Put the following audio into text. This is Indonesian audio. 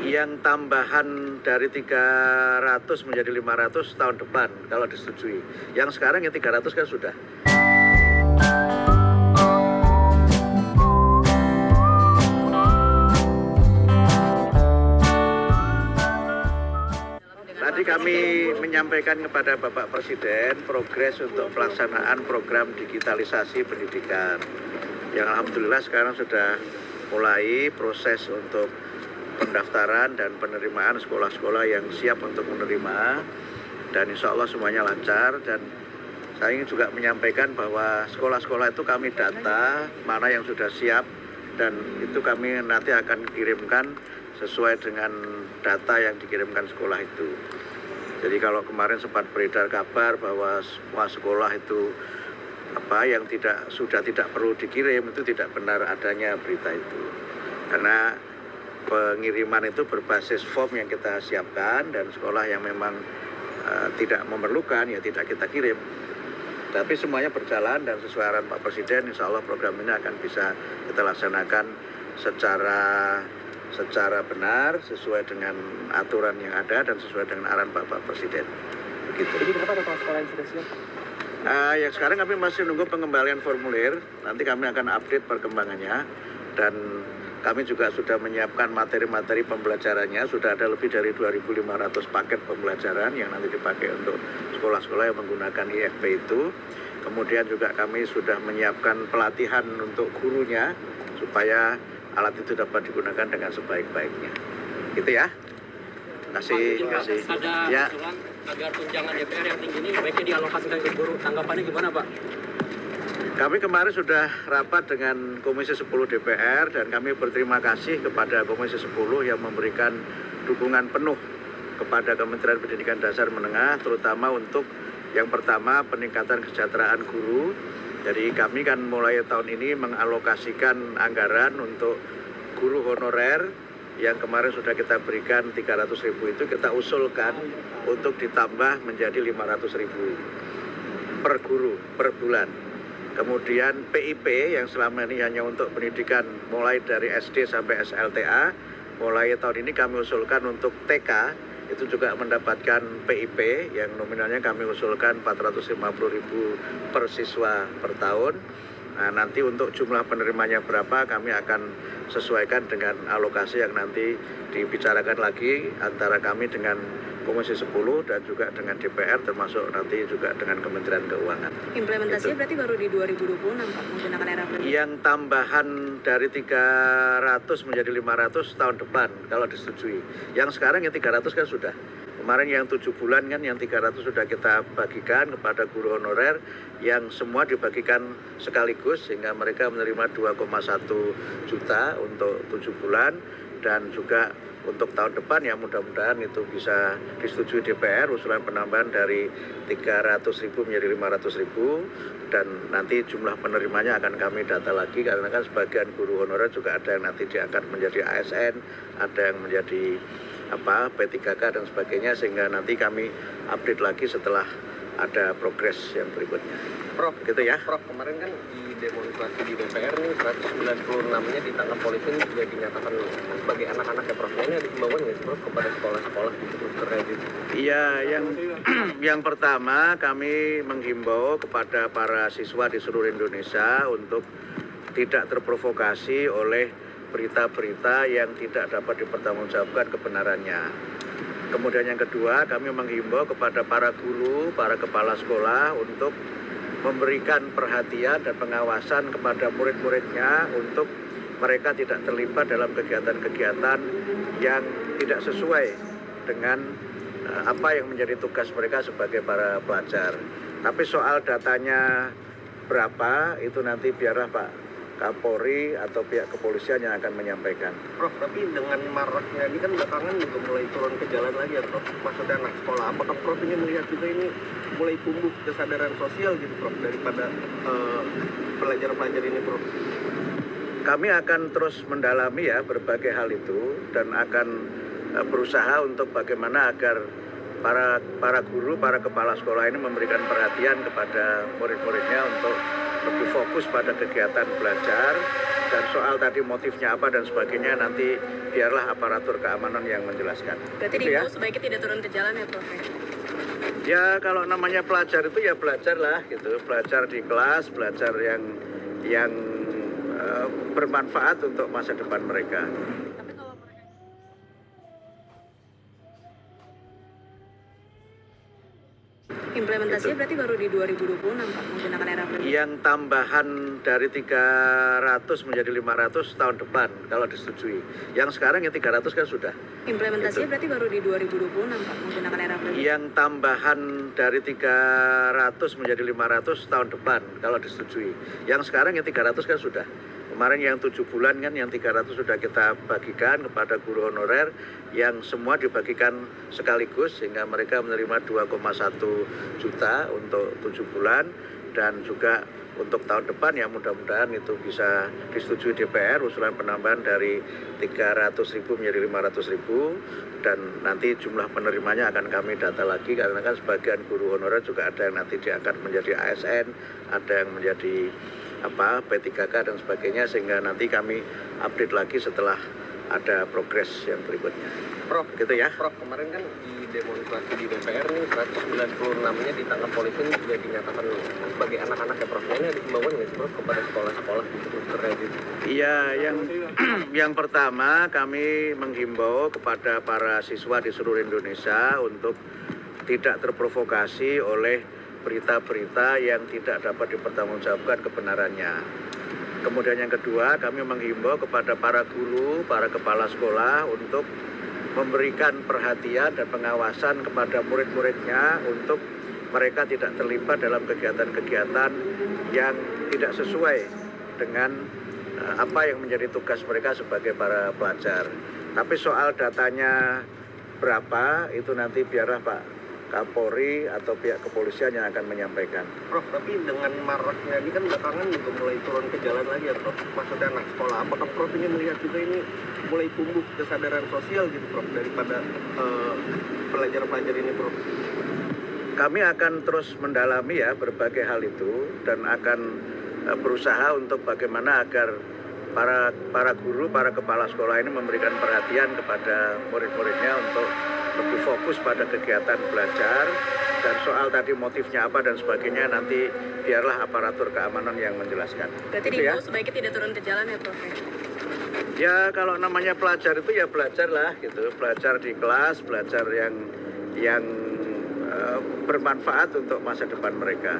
Yang tambahan dari 300 menjadi 500 tahun depan kalau disetujui. Yang sekarang yang 300 kan sudah. Tadi kami menyampaikan kepada Bapak Presiden progres untuk pelaksanaan program digitalisasi pendidikan. Yang alhamdulillah sekarang sudah mulai proses untuk pendaftaran dan penerimaan sekolah-sekolah yang siap untuk menerima, dan insya Allah semuanya lancar. Dan saya ingin juga menyampaikan bahwa sekolah-sekolah itu kami data mana yang sudah siap, dan itu kami nanti akan kirimkan sesuai dengan data yang dikirimkan sekolah itu. Jadi kalau kemarin sempat beredar kabar bahwa semua sekolah itu yang sudah tidak perlu dikirim, itu tidak benar adanya berita itu. Karena pengiriman itu berbasis form yang kita siapkan, dan sekolah yang memang tidak memerlukan ya tidak kita kirim. Tapi semuanya berjalan dan sesuai arahan Pak Presiden, insya Allah program ini akan bisa kita laksanakan secara benar, sesuai dengan aturan yang ada dan sesuai dengan arahan Bapak Presiden. Begitu. Jadi berapa total sekolah yang sudah siap? Ya sekarang kami masih nunggu pengembalian formulir, nanti kami akan update perkembangannya, dan kami juga sudah menyiapkan materi-materi pembelajarannya, sudah ada lebih dari 2.500 paket pembelajaran yang nanti dipakai untuk sekolah-sekolah yang menggunakan IFP itu. Kemudian juga kami sudah menyiapkan pelatihan untuk gurunya, supaya alat itu dapat digunakan dengan sebaik-baiknya. Gitu ya. Terima kasih. Ada ya. usulan agar tunjangan DPR yang tinggi ini baiknya dialokasikan ke guru. Tanggapannya gimana, Pak? Kami kemarin sudah rapat dengan Komisi 10 DPR, dan kami berterima kasih kepada Komisi 10 yang memberikan dukungan penuh kepada Kementerian Pendidikan Dasar Menengah, terutama untuk yang pertama peningkatan kesejahteraan guru. Jadi kami kan mulai tahun ini mengalokasikan anggaran untuk guru honorer yang kemarin sudah kita berikan 300.000 itu kita usulkan untuk ditambah menjadi 500.000 per guru per bulan. Kemudian PIP yang selama ini hanya untuk pendidikan mulai dari SD sampai SLTA, mulai tahun ini kami usulkan untuk TK itu juga mendapatkan PIP yang nominalnya kami usulkan 450.000 per siswa per tahun. Nah, nanti untuk jumlah penerimanya berapa kami akan sesuaikan dengan alokasi yang nanti dibicarakan lagi antara kami dengan Komisi 10 dan juga dengan DPR, termasuk nanti juga dengan Kementerian Keuangan. Implementasinya berarti baru di 2026 Pak, menggunakan era pendidikan? Yang tambahan dari 300 menjadi 500 tahun depan kalau disetujui. Yang sekarang yang 300 kan sudah. Kemarin yang 7 bulan kan yang 300 sudah kita bagikan kepada guru honorer, yang semua dibagikan sekaligus sehingga mereka menerima 2,1 juta untuk 7 bulan. Dan juga untuk tahun depan ya mudah-mudahan itu bisa disetujui DPR usulan penambahan dari 300.000 menjadi 500.000, dan nanti jumlah penerimanya akan kami data lagi, karena kan sebagian guru honorer juga ada yang nanti diangkat menjadi ASN, ada yang menjadi P3K dan sebagainya, sehingga nanti kami update lagi setelah ada progres yang berikutnya. Prof, gitu ya. Prof, kemarin kan di demonstrasi di DPR nih 196-nya ditangkap polisi ini juga dinyatakan sebagai anak-anak ya, Prof. Ini ada himbauan nggak sih, Prof, kepada sekolah-sekolah terkait itu? Iya, yang pertama kami menghimbau kepada para siswa di seluruh Indonesia untuk tidak terprovokasi oleh berita-berita yang tidak dapat dipertanggungjawabkan kebenarannya. Kemudian yang kedua, kami menghimbau kepada para guru, para kepala sekolah untuk memberikan perhatian dan pengawasan kepada murid-muridnya untuk mereka tidak terlibat dalam kegiatan-kegiatan yang tidak sesuai dengan apa yang menjadi tugas mereka sebagai para pelajar. Tapi soal datanya berapa itu nanti biarlah Pak Kapolri atau pihak kepolisian yang akan menyampaikan. Prof, tapi dengan maraknya ini kan belakangan juga mulai turun ke jalan lagi ya, Prof. Maksudnya anak sekolah. Apakah Prof ini melihat juga ini mulai tumbuh kesadaran sosial gitu, Prof, daripada pelajar-pelajar ini, Prof? Kami akan terus mendalami ya berbagai hal itu, dan akan berusaha untuk bagaimana agar para guru, para kepala sekolah ini memberikan perhatian kepada murid-muridnya untuk lebih fokus pada kegiatan belajar Dan soal tadi motifnya apa dan sebagainya nanti biarlah aparatur keamanan yang menjelaskan. Berarti Gitu ya. diimbau sebaiknya tidak turun ke jalan ya Prof? Ya kalau namanya pelajar itu ya belajar lah gitu, belajar di kelas, belajar yang bermanfaat untuk masa depan mereka. Tapi kalau mereka implementasinya berarti baru di 2026 Pak menggunakan era baru. Yang tambahan dari 300 menjadi 500 tahun depan kalau disetujui. Yang sekarang yang 300 kan sudah. Implementasinya Gitu. berarti baru di 2026 Pak menggunakan era baru. Yang tambahan dari 300 menjadi 500 tahun depan kalau disetujui. Yang sekarang yang 300 kan sudah. Kemarin yang 7 bulan kan yang 300 sudah kita bagikan kepada guru honorer yang semua dibagikan sekaligus sehingga mereka menerima 2,1 juta untuk 7 bulan dan juga untuk tahun depan ya mudah-mudahan itu bisa disetujui DPR usulan penambahan dari 300.000 menjadi 500.000 dan nanti jumlah penerimanya akan kami data lagi karena kan sebagian guru honorer juga ada yang nanti diangkat menjadi ASN, ada yang menjadi P3K dan sebagainya sehingga nanti kami update lagi setelah ada progres yang berikutnya. Prof, Gitu ya. Prof, kemarin kan di demonstrasi di DPR nih 196-nya ditangkap polisi ini juga dinyatakan sebagai anak-anak ya Prof. Ini ada himbauan nggak sih Prof kepada sekolah-sekolah gitu terkait itu? Iya, yang pertama kami menghimbau kepada para siswa di seluruh Indonesia untuk tidak terprovokasi oleh berita-berita yang tidak dapat dipertanggungjawabkan kebenarannya. Kemudian yang kedua, kami menghimbau kepada para guru, para kepala sekolah untuk memberikan perhatian dan pengawasan kepada murid-muridnya untuk mereka tidak terlibat dalam kegiatan-kegiatan yang tidak sesuai dengan apa yang menjadi tugas mereka sebagai para pelajar. Tapi soal datanya berapa itu nanti biarlah Pak Kapolri atau pihak kepolisian yang akan menyampaikan. Prof, tapi dengan maraknya ini kan belakangan juga mulai turun ke jalan lagi ya Prof. Maksudnya anak sekolah, apakah Prof ini melihat juga ini mulai tumbuh kesadaran sosial gitu Prof daripada pelajar-pelajar ini Prof? Kami akan terus mendalami ya berbagai hal itu dan akan berusaha untuk bagaimana agar para guru, para kepala sekolah ini memberikan perhatian kepada murid-muridnya untuk lebih fokus pada kegiatan belajar dan soal tadi motifnya apa dan sebagainya nanti biarlah aparatur keamanan yang menjelaskan. Berarti Gitu ya. diimbau sebaiknya tidak turun ke jalan ya Prof? Ya kalau namanya pelajar itu ya belajar lah gitu, belajar di kelas, belajar yang bermanfaat untuk masa depan mereka.